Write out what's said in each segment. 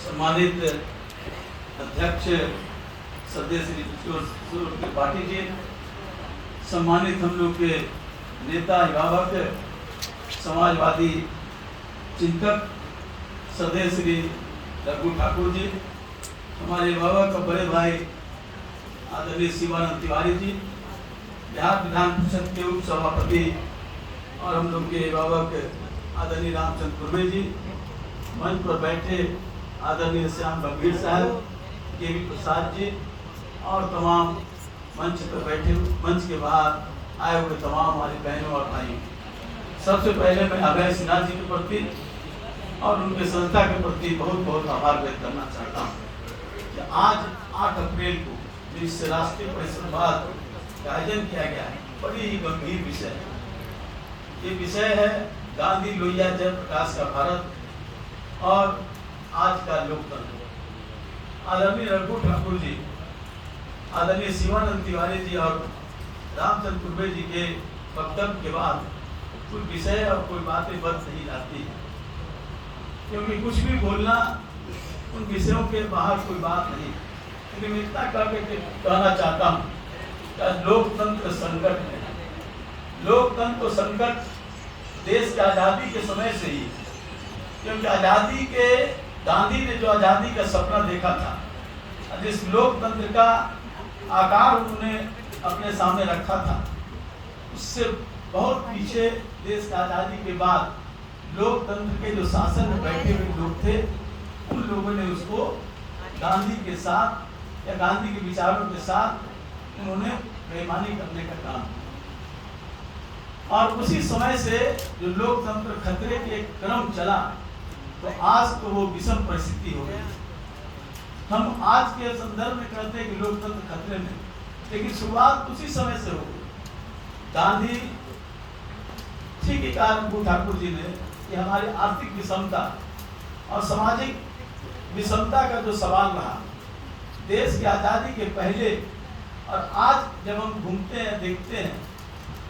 सम्मानित अध्यक्ष सदस्य श्री किशोर त्रिपाठी जी, सम्मानित हम लोग के नेता अभिभावक समाजवादी चिंतक सदस्य श्री रघु ठाकुर जी, हमारे अभिभावक और बड़े भाई आदरणीय शिवानंद तिवारी जी, बिहार विधान परिषद के उप सभापति और हम लोग के अभिभावक आदरणीय रामचंद्र कुर्मे जी, मंच पर बैठे आदरणीय श्याम गंभीर साहब, के वी प्रसाद जी और तमाम मंच पर बैठे मंच के बाहर आए हुए तमाम हमारे बहनों और भाइयों, सबसे पहले मैं अभय सिन्हा जी के प्रति और उनके संस्था के प्रति बहुत बहुत आभार व्यक्त करना चाहता हूँ कि आज 8 अप्रैल को जिस राष्ट्रीय परिसंवाद का आयोजन किया गया है, बड़ी ही गंभीर विषय है। ये विषय है गांधी लोहिया जयप्रकाश का भारत और आज का लोकतंत्र। आदरणीय रघु ठाकुर जी, आदरणीय शिवानंद तिवारी जी और रामचंद्र कुर्मे जी के वक्तव्य के बाद कोई विषय और कोई बातें बच नहीं जाती है, क्योंकि कुछ भी बोलना उन विषयों के बाहर कोई बात नहीं। लेकिन मैं इतना कहना चाहता हूँ कि लोकतंत्र संकट है। लोकतंत्र संकट देश की आज़ादी के समय से ही, क्योंकि आज़ादी के गांधी ने जो आज़ादी का सपना देखा था, जिस लोकतंत्र का आकार उन्होंने अपने सामने रखा था, उससे बहुत पीछे देश की आज़ादी के बाद लोकतंत्र के जो शासन में बैठे हुए लोग थे, उन लोगों ने उसको गांधी के साथ या गांधी के विचारों के साथ उन्होंने बेईमानी करने का काम किया। और उसी समय से जो लोकतंत्र खतरे के एक क्रम चला, तो आज तो वो विषम परिस्थिति हो गई। हम आज के संदर्भ में कहते हैं कि लोकतंत्र खतरे में, लेकिन शुरुआत उसी समय से हो गई। गांधी ठीक ही कहा रघु ठाकुर जी ने कि हमारी आर्थिक विषमता और सामाजिक विषमता का जो सवाल रहा देश की आज़ादी के पहले और आज जब हम घूमते हैं, देखते हैं,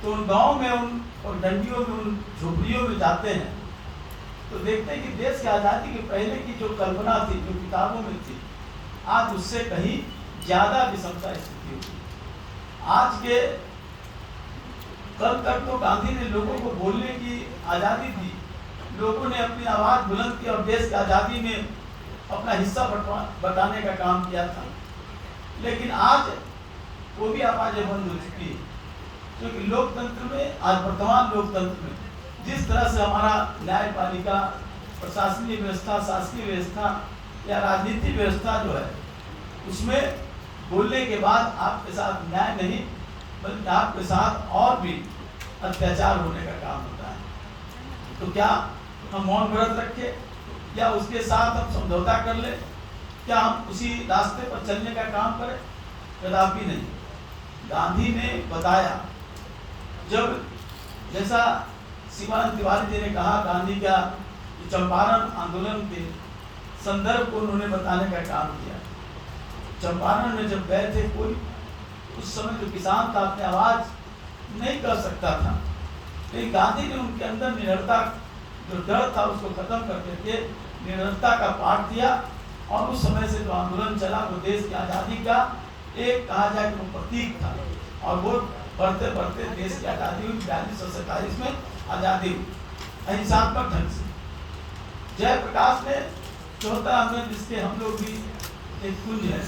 तो उन गाँव में उन और डंडियों में उन झोपड़ियों में जाते हैं तो देखते हैं कि देश की आज़ादी के पहले की जो कल्पना थी, जो किताबों में थी, आज उससे कहीं ज़्यादा विषमता स्थिति होगी। आज के कल तक तो गांधी ने लोगों को बोलने की आज़ादी दी, लोगों ने अपनी आवाज़ बुलंद की और देश की आज़ादी में अपना हिस्सा बटाने का काम किया था। लेकिन आज वो भी आवाज़ें बंद हो चुकी है, क्योंकि लोकतंत्र में, आज वर्तमान लोकतंत्र में जिस तरह से हमारा न्यायपालिका, प्रशासनीय व्यवस्था, शासकीय व्यवस्था या राजनीतिक व्यवस्था जो है, उसमें बोलने के बाद आपके साथ न्याय नहीं बल्कि आपके साथ और भी अत्याचार होने का काम होता है। तो क्या हम मौन व्रत रखें या उसके साथ हम समझौता कर लें? क्या हम उसी रास्ते पर चलने का काम करें? कदापि नहीं। गांधी ने बताया, जब जैसा शिवानंद तिवारी जी ने कहा, गांधी का चंपारण आंदोलन के संदर्भ को उन्होंने बताने का काम किया। चंपारण में जब गए थे, कोई उस समय जो किसान था अपनी आवाज़ नहीं कर सकता था, लेकिन गांधी ने उनके अंदर निडरता, जो डर था, उसको खत्म करके के निडरता का पाठ दिया। और उस समय से जो आंदोलन चला वो देश की आज़ादी का एक कहा जाए तो प्रतीक था, और वो बढ़ते बढ़ते देश की आज़ादी हुई। 4247 में आज़ादी हुई अहिंसात्मक ढंग से। जयप्रकाश ने 74 आंदोलन, जिसके हम लोग भी एक कुंज है,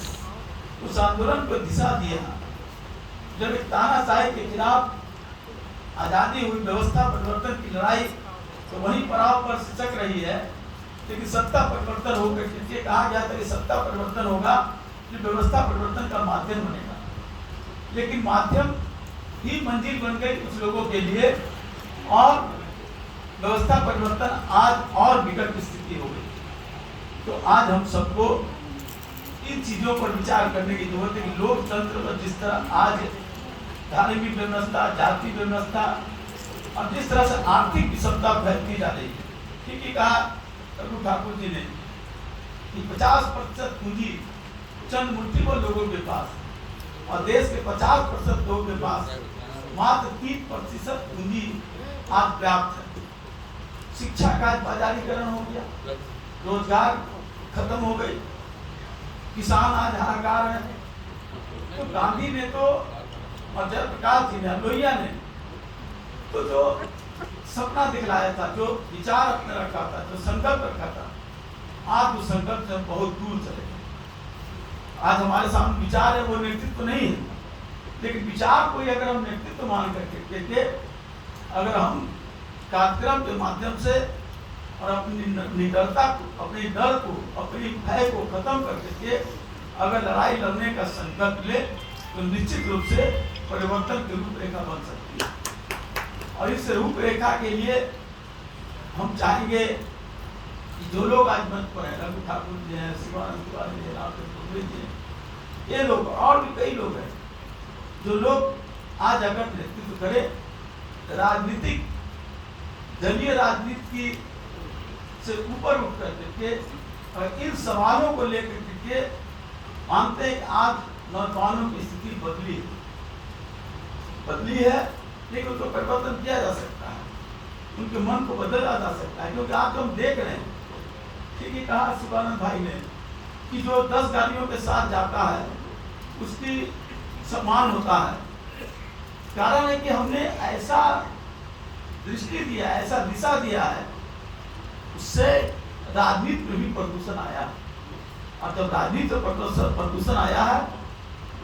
उस आंदोलन को दिशा दिया। जब एक तानाशाही के खिलाफ आज़ादी हुई, व्यवस्था परिवर्तन की लड़ाई तो वहीं पड़ाव पर सिसक रही है, लेकिन सत्ता परिवर्तन होकर के कहा गया था कि सत्ता परिवर्तन होगा जो व्यवस्था परिवर्तन का माध्यम बनेगा, लेकिन माध्यम ही मंजिल बन गई कुछ लोगों के लिए, और व्यवस्था परिवर्तन आज और विकट स्थिति हो गई। तो आज हम सबको इन चीज़ों पर विचार करने की जरूरत है कि लोकतंत्र में जिस तरह आज धार्मिक व्यवस्था, जाति व्यवस्था और जिस तरह से आर्थिक विषमता फैलती जा रही है, ठीक ही कहा रघु ठाकुर जी ने कि 50% पूंजी चंद मुठ्ठीभर लोगों के पास और देश के 50% लोगों के पास मात्र 3% पूंजी आज प्राप्त है। शिक्षा का बाजारीकरण हो गया, रोजगार खत्म हो गई, किसान आज हाहाकार है। तो गांधी ने तो और जयप्रकाश जी ने, लोहिया ने तो जो सपना दिखलाया था, जो विचार अपने रखा था, जो संकल्प रखा था, आज उस संकल्प से बहुत दूर चले गए। आज हमारे सामने विचार है, वो नेतृत्व नहीं है, लेकिन विचार को अगर हम नेतृत्व मान करके अगर हम कार्यक्रम के माध्यम से और अपनी निडरता को, अपनी डर को, अपनी भय को खत्म करके अगर लड़ाई लड़ने का संकल्प ले तो निश्चित रूप से परिवर्तन की रूपरेखा बन सकती है। और इस रूपरेखा के लिए हम चाहेंगे कि जो लोग आज मंच पर हैं, रघु ठाकुर जी हैं, शिवानंद तिवारी जी, रामचंद्र जी हैं, ये लोग और भी कई लोग हैं, जो लोग आज अगर नेतृत्व करे राजनीतिक दलीय राजनीति की से ऊपर उठ करके और इन सवालों को लेकर के मानते हैं कि आज नौजवानों की स्थिति बदली है, लेकिन उनको परिवर्तन किया जा सकता है, उनके मन को बदला जा सकता है। क्योंकि आज हम देख रहे हैं, ठीक है कहा शिवानंद भाई ने कि जो 10 गाड़ियों के साथ जाता है उसकी सम्मान होता है। कारण है कि हमने ऐसा दृष्टि दिया, ऐसा दिशा दिया है, उससे राजनीति में भी प्रदूषण आया। और जब राजनीति में प्रदूषण आया है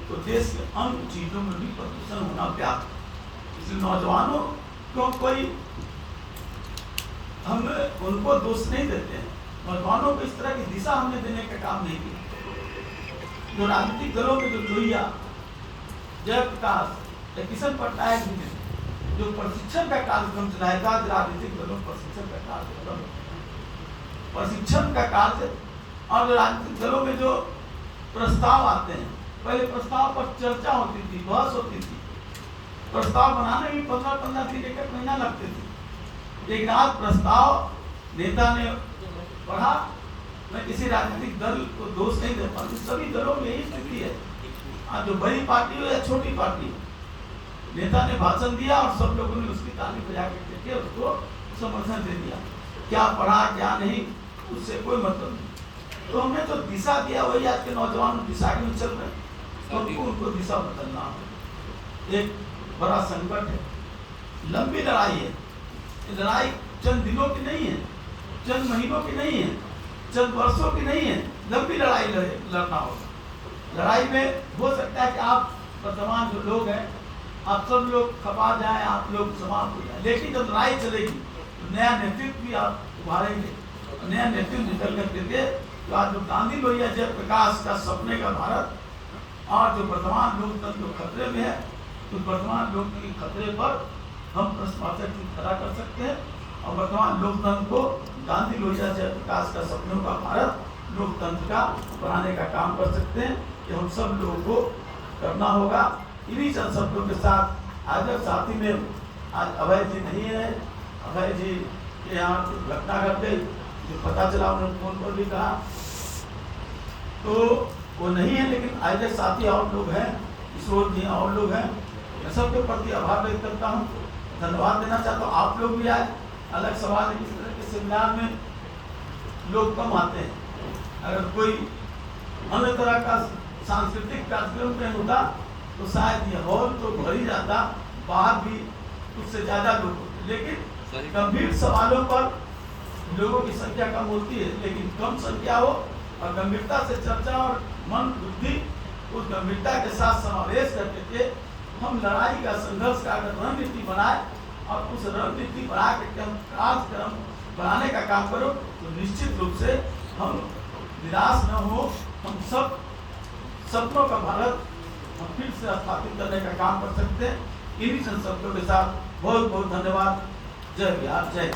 तो देश के अन्य चीजों में भी प्रदूषण होना व्याप्त। इसलिए नौजवानों को कोई हम उनको दोष नहीं देते हैं, नौजवानों को इस तरह की दिशा हमने देने का काम नहीं किया। जो राजनीतिक दलों में जो लोहिया, जयप्रकाश, किशन पटनायक जी ने जो प्रशिक्षण का कार्यक्रम चलाया था, राजनीतिक दलों प्रशिक्षण का कार्यक्रम, प्रशिक्षण का कार्य, और राजनीतिक दलों में जो प्रस्ताव आते हैं, पहले प्रस्ताव पर चर्चा होती थी, बहस होती थी, प्रस्ताव बनाने में 15-15 दिन, 1 महीना लगते थे, लेकिन आज प्रस्ताव नेता ने पढ़ा। मैं किसी राजनीतिक दल को दोष नहीं दे पाती, सभी दलों में यही स्थिति है। आज जो बड़ी पार्टी हो या छोटी पार्टी हो, नेता ने भाषण दिया और सब लोगों ने उसकी ताली बजा के उसको समर्थन दे दिया। क्या पढ़ा क्या नहीं उससे कोई मतलब नहीं। तो हमने जो दिशा दिया वही आज के नौजवान दिशा में चल रहे हैं, तो उनको दिशा बदलना है। एक बड़ा संकट है, लंबी लड़ाई है। लड़ाई चंद दिनों की नहीं है, चंद महीनों की नहीं है, चंद वर्षों की नहीं है, लंबी लड़ाई लड़ना होगा। लड़ाई में हो सकता है कि आप वर्तमान जो लोग हैं आप सब लोग खपा जाए, आप लोग समाप्त हो जाए, लेकिन जब लड़ाई चलेगी तो नया नेतृत्व भी आप उभारेंगे, नया नेतृत्व निकल कर देंगे। तो आज जो गांधी लोहिया जयप्रकाश का सपने का भारत और जो वर्तमान लोकतंत्र जो खतरे में है, तो वर्तमान लोकतंत्र के खतरे पर हम प्रश्नवाचक खड़ा कर सकते हैं और वर्तमान लोकतंत्र को गांधी लोहिया जयप्रकाश का सपनों का भारत लोकतंत्र का बनाने का काम कर सकते हैं। कि हम सब लोगों को करना होगा। इन्हीं चंद शब्दों के साथ आज साथी में आज अभय जी नहीं है, अभय जी के यहाँ घटना घट गई, जो पता चला उन्होंने फोन पर भी कहा, तो वो नहीं है, लेकिन आज साथी और लोग हैं, किशोर जी और लोग हैं। मैं सबके प्रति आभार व्यक्त करता हूँ, धन्यवाद देना चाहता हूँ। आप लोग भी आए, अलग सवाल है, इस तरह के सेमिनार में लोग कम आते हैं। अगर कोई अन्य तरह का सांस्कृतिक कार्यक्रम में होता तो शायद ये हॉल तो भर ही जाता, बाहर भी उससे ज़्यादा लोग होते, लेकिन गंभीर सवालों पर लोगों की संख्या कम होती है, लेकिन कम संख्या हो और गंभीरता से चर्चा और मन बुद्धि उस गंभीरता के साथ समावेश करके हम लड़ाई का, संघर्ष का अगर रणनीति बनाए और उस रणनीति बना करके हम कार्यक्रम बनाने का काम करो, तो निश्चित रूप से हम निराश न हो, हम सब सपनों का भारत हम फिर से स्थापित करने का काम कर सकते हैं। इन्हीं शब्दों के साथ बहुत बहुत धन्यवाद। जय बिहार, जय।